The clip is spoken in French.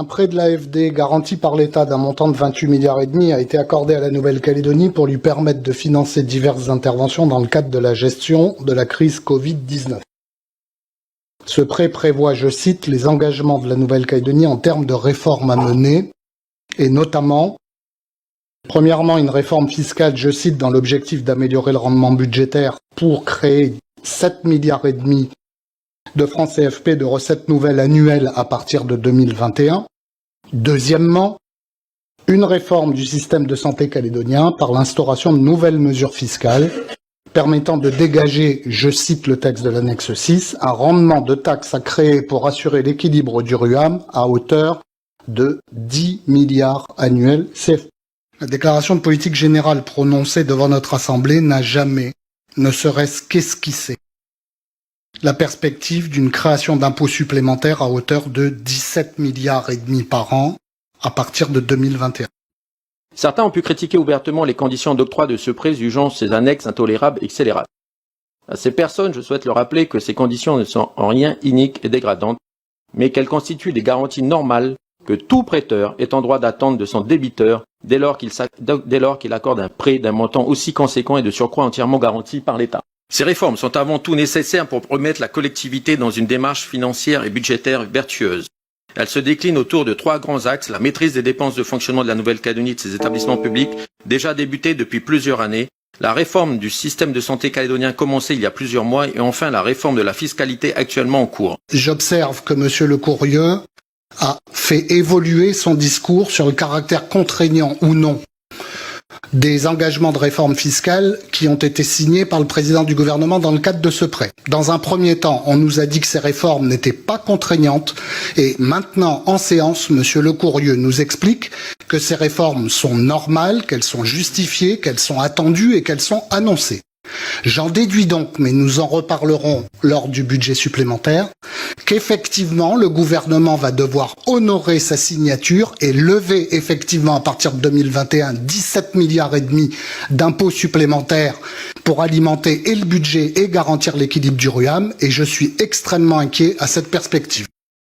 Un prêt de l'AFD garanti par l'État d'un montant de 28,5 milliards a été accordé à la Nouvelle-Calédonie pour lui permettre de financer diverses interventions dans le cadre de la gestion de la crise Covid-19. Ce prêt prévoit, je cite, les engagements de la Nouvelle-Calédonie en termes de réformes à mener, et notamment, premièrement, une réforme fiscale, je cite, dans l'objectif d'améliorer le rendement budgétaire pour créer 7,5 milliards de francs CFP de recettes nouvelles annuelles à partir de 2021. Deuxièmement, une réforme du système de santé calédonien par l'instauration de nouvelles mesures fiscales permettant de dégager, je cite le texte de l'annexe 6, un rendement de taxes à créer pour assurer l'équilibre du RUAM à hauteur de 10 milliards annuels CFP. La déclaration de politique générale prononcée devant notre Assemblée n'a jamais, ne serait-ce qu'esquissé, la perspective d'une création d'impôts supplémentaires à hauteur de 17,5 milliards par an à partir de 2021. Certains ont pu critiquer ouvertement les conditions d'octroi de ce prêt, jugeant ces annexes intolérables et scélérates. À ces personnes, je souhaite leur rappeler que ces conditions ne sont en rien iniques et dégradantes, mais qu'elles constituent des garanties normales que tout prêteur est en droit d'attendre de son débiteur dès lors qu'il accorde un prêt d'un montant aussi conséquent et de surcroît entièrement garanti par l'État. Ces réformes sont avant tout nécessaires pour remettre la collectivité dans une démarche financière et budgétaire vertueuse. Elles se déclinent autour de 3 grands axes: la maîtrise des dépenses de fonctionnement de la Nouvelle-Calédonie et de ses établissements publics, déjà débutée depuis plusieurs années, la réforme du système de santé calédonien commencée il y a plusieurs mois et enfin la réforme de la fiscalité actuellement en cours. J'observe que M. Lecourrieu a fait évoluer son discours sur le caractère contraignant ou non des engagements de réforme fiscale qui ont été signés par le président du gouvernement dans le cadre de ce prêt. Dans un premier temps, on nous a dit que ces réformes n'étaient pas contraignantes et maintenant, en séance, M. Lecourrieu nous explique que ces réformes sont normales, qu'elles sont justifiées, qu'elles sont attendues et qu'elles sont annoncées. J'en déduis donc, mais nous en reparlerons lors du budget supplémentaire, qu'effectivement le gouvernement va devoir honorer sa signature et lever effectivement à partir de 2021 17,5 milliards d'impôts supplémentaires pour alimenter et le budget et garantir l'équilibre du RUAM, et je suis extrêmement inquiet à cette perspective.